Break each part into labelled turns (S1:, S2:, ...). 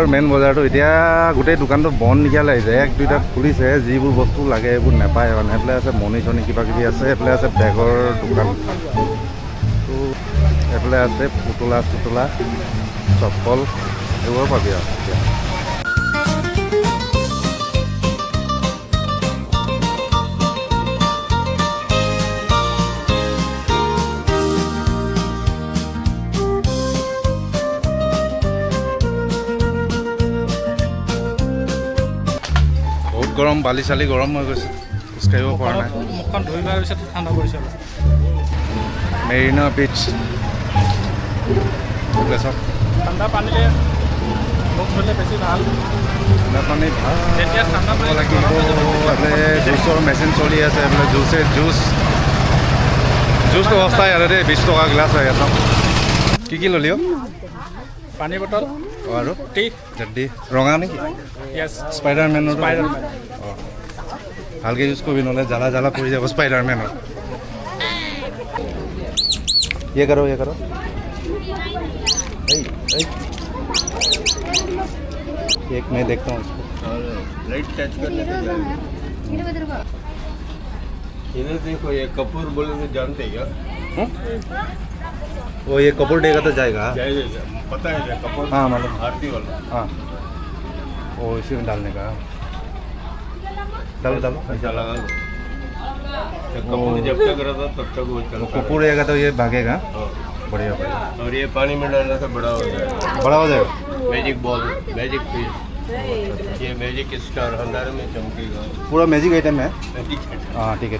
S1: আৰু মেইন বজাৰটো এতিয়া গোটেই দোকানটো বন্ধ নিকিয়া লাগিছে। এক দুইটা খুলিছে, যিবোৰ বস্তু লাগে এইবোৰ নাপায় মানে। এইফালে আছে মণি চনি কিবা কিবি আছে, এইফালে আছে বেগৰ দোকান, এইফালে আছে পুতলা চুতলা চপ্পল এইবোৰ পাবি আৰু এতিয়া। গৰম, বালি চালি গৰম হৈ গৈছে, খোজকাঢ়িব পৰা নাই।
S2: মুখখন ধুই লোৱাৰ পিছত ঠাণ্ডা পৰিছে।
S1: মেৰিনা বিচ চব
S2: ঠাণ্ডা পানীৰে মুখ ধুলে বেছি ভাল।
S1: ঠাণ্ডা পানী ভাল
S2: যেতিয়া ঠাণ্ডা পানী
S1: লাগিব। এইফালে জুচৰ মেচিন চলি আছে, এইফালে জুচটো সস্তা ইয়াতে দেই, 20 টকা গ্লাছ হয় ইয়াত। কি ল'লি অ'?
S2: পানী বটল
S1: আৰু
S2: টি
S1: জেডি ৰঙা নেকি?
S2: য়েছ,
S1: স্পাইডাৰমেনৰ।
S2: স্পাইডাৰমেন।
S1: অঁ, ভালকৈ ইউজ কৰিবি, নহ'লে জ্বালা জ্বালা পৰি যাব স্পাইডাৰমেনৰ। ये करो एक मैं देखता हूँ उसको।
S3: लाइट टच करने से जाएगा। इधर देखो, ये कपूर बोले तो जानते क्या?
S1: वो ये कपूर देगा तो जाएगा।
S3: जाएगा, पता है क्या कपूर?
S1: हाँ मालूम।
S3: आरती वाला।
S1: हाँ, वो इसी में डालने का। डालो
S3: ऐसा लगा दो। कपूर जब तक रहता तब तक वो चलता।
S1: कपूर रहेगा तो ये भागेगा।
S3: हाँ।
S1: बढ़िया।
S3: और ये पानी में डालने से बड़ा हो जाएगा।
S1: बड़ा हो जाएगा।
S3: मैजिक बॉल, मैजिक फिश, ये मैजिक स्टार अंधारे में चमकेगा।
S1: पूरा मैजिक आइटम है।
S3: मैजिक
S1: हाँ ठीक है।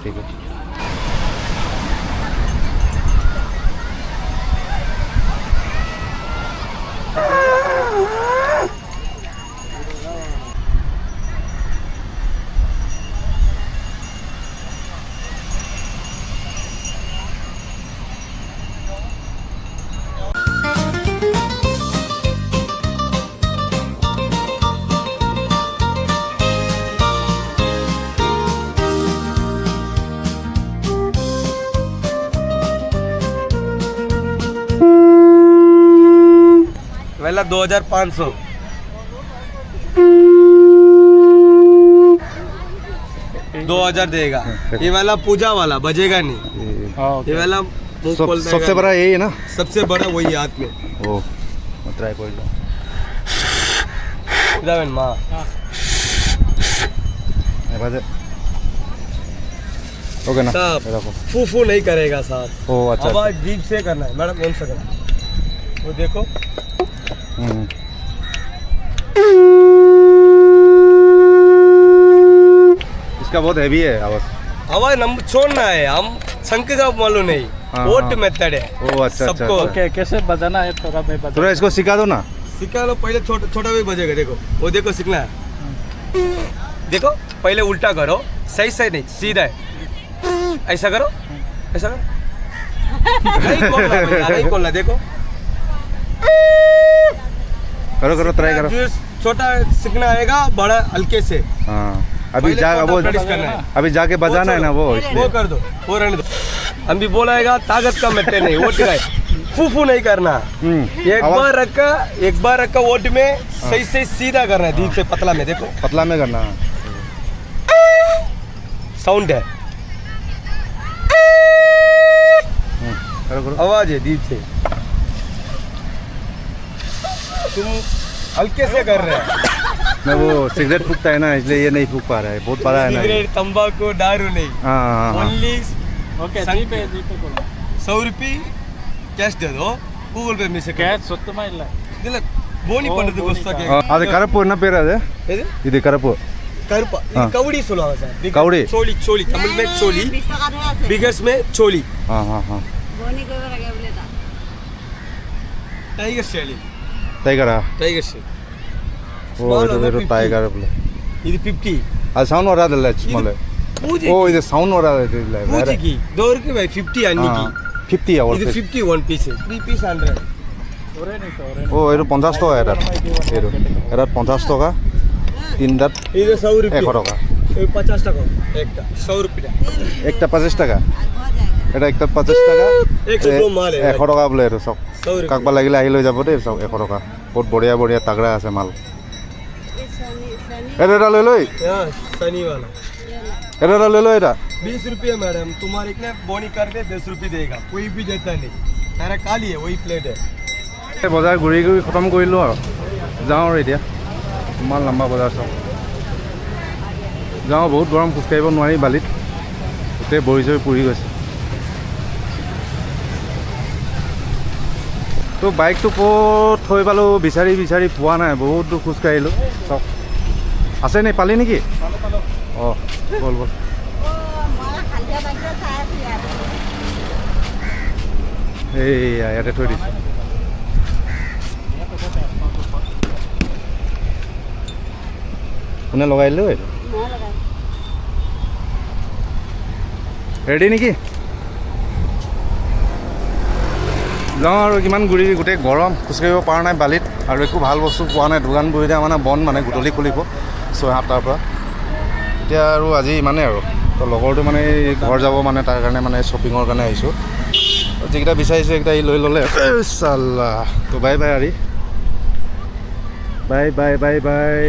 S3: पहला 2500। दो 2000 देगा। ये वाला पूजा वाला बजेगा नहीं। ये वाला
S1: सबसे बड़ा यही है ना?
S3: सबसे बड़ा वही हाथ में।
S1: ओ ट्राई कर लो।
S3: इधर माँ
S1: ओके ना,
S3: फू नहीं करेगा साहब।
S1: ओ अच्छा।
S3: आवाज जीप से करना है मैडम। 1 सेकंड, वो देखो।
S1: इसका बहुत हैवी है आवाज।
S3: नंबर छोड़ना है, हम शंख का मालूम नहीं। वोट मेथड है।
S1: ओ अच्छा।
S3: सबको
S2: ओके, कैसे बजाना है थोड़ा मैं बता।
S1: थोड़ा इसको सिखा दो ना।
S3: सिखा लो। पहले छोटा भी बजेगा। देखो वो, देखो सीखना है। देखो पहले उल्टा करो, सही नहीं, सीधा है। ऐसा करो, ऐसा करो। नहीं खोलना। देखो
S1: करो ट्राई करो।
S3: छोटा सीखना आएगा, बड़ा हल्के से।
S1: हाँ अभी जाके बजाना है ना वो
S3: कर दो, वो रहने दो। हम भी बोलाएगा ताकत का मेथड नहीं, वोट का फूफू नहीं करना। एक बार रखा वोट में सही से सीधा करना है। दीप से पतला में, देखो
S1: पतला में करना।
S3: साउंड है,
S1: करो।
S3: आवाज है दीप से। तुम हल्के से कर रहे हैं
S1: मैं वो सिगरेट फूकता है ना, इसलिए ये नहीं फूक पा रहा है। बहुत बड़ा है ना।
S3: सिगरेट, तंबाकू, दारू नहीं।
S1: हाँ।
S3: ओनली
S2: ओके, जी पे
S3: 100 रुपये कैश दे दो, गूगल पे में से
S2: ಕ್ಯಾಶ್ ಸುತ್ತಮ ಇಲ್ಲ.
S3: ಇಲ್ಲ ಬೋನಿ ಪಂಡದು ಗೊಸ್ತಾಕೆ.
S1: ಅದು ಕರಪು என்ன பேர் அது? இது கருப்பு.
S3: கருப்பா. இது கவுடி சொல்லுவாங்க சார்.
S1: கவுடி.
S3: चोली तमिल में चोली, बिगर्स में चोली।
S1: हाँ।
S4: बोनी को लगे बोले था
S3: टाइगर शैली।
S1: टाइगर
S3: शैली।
S1: ಓ ಇದು ಟೈಗರ್ ಪ್ಲೇ.
S3: ಇದು 50.
S1: ಅದು ಸೌಂಡ್ ವರಾದಲ್ಲ ಸ್ಮಾಲ್. ಓ ಇದು ಸೌಂಡ್ ವರಾದ ಇಲ್ಲ.
S3: ಪೂಜಿಗೆ ಡೋರ್ಗೆ 50 ಅನ್ನಿಗೆ.
S1: 50 और
S3: ಇದು 50 1 पीस 3 पीस 100.
S1: ओ ये 50 টাকা এটা। এটা 50 টাকা। তিনটা
S3: ಇದು 100 रुपये।
S1: 100 টাকা।
S3: এই 50 টাকা একটা। 100 रुपये
S1: একটা 50 টাকা। এটা একটা 50 টাকা।
S3: 100 মাল
S1: 100 টাকা বোলে এটো সব। কাকবা লাগিলে আহি লৈ যাব দেই সব 100 টাকা। বহুত বঢ়িয়া তাগৰা আছে মাল। এটা লৈ লৈ
S3: हाँ सनी वाला
S1: এটা লৈ লৈ এটা
S3: 20 रुपये मैडम तुम्हारे इतने बोनी कर दे 10 रुपये देगा कोई भी देता नहीं मेरा खाली है वही प्लेट है
S1: বজাৰ ঘূৰি ঘূৰি খতম কৰিলোঁ আৰু যাওঁ আৰু এতিয়া ইমান লম্বা বজাৰ চাওঁ যাওঁ বহুত গৰম খোজকাঢ়িব নোৱাৰি বালিত গোটেই বহি চহি পুৰি গৈছে তো বাইকটো ক'ত থৈ পালোঁ বিচাৰি বিচাৰি পোৱা নাই বহুত দূৰ খোজকাঢ়িলোঁ চাওক আছে নে পালি নেকি অঁ ব'ল ব'ল
S4: মই হালধীয়া বাইকটো চাই আছোঁ ইয়াত
S1: এইয়া ইয়াতে থৈ দিছোঁ কোনে লগাই দিলোঁ এইটো
S4: মই লগাই
S1: ৰেডি নেকি যাওঁ আৰু কিমান ঘূৰি গোটেই গৰম খোজকাঢ়িব পৰা নাই বালিত আৰু একো ভাল বস্তু পোৱা নাই দোকানবোৰ এতিয়া মানে বন্ধ মানে গধূলি খুলিব 6-7টাৰ পৰা এতিয়া আৰু আজি ইমানেই আৰু তো লগৰটো মানে এই ঘৰ যাব মানে তাৰ কাৰণে মানে শ্বপিঙৰ কাৰণে আহিছোঁ যিকেইটা বিচাৰিছোঁ এইকেইটা ই লৈ ল'লে চাল্লা তো বাই বাই আৰি বাই বাই বাই বাই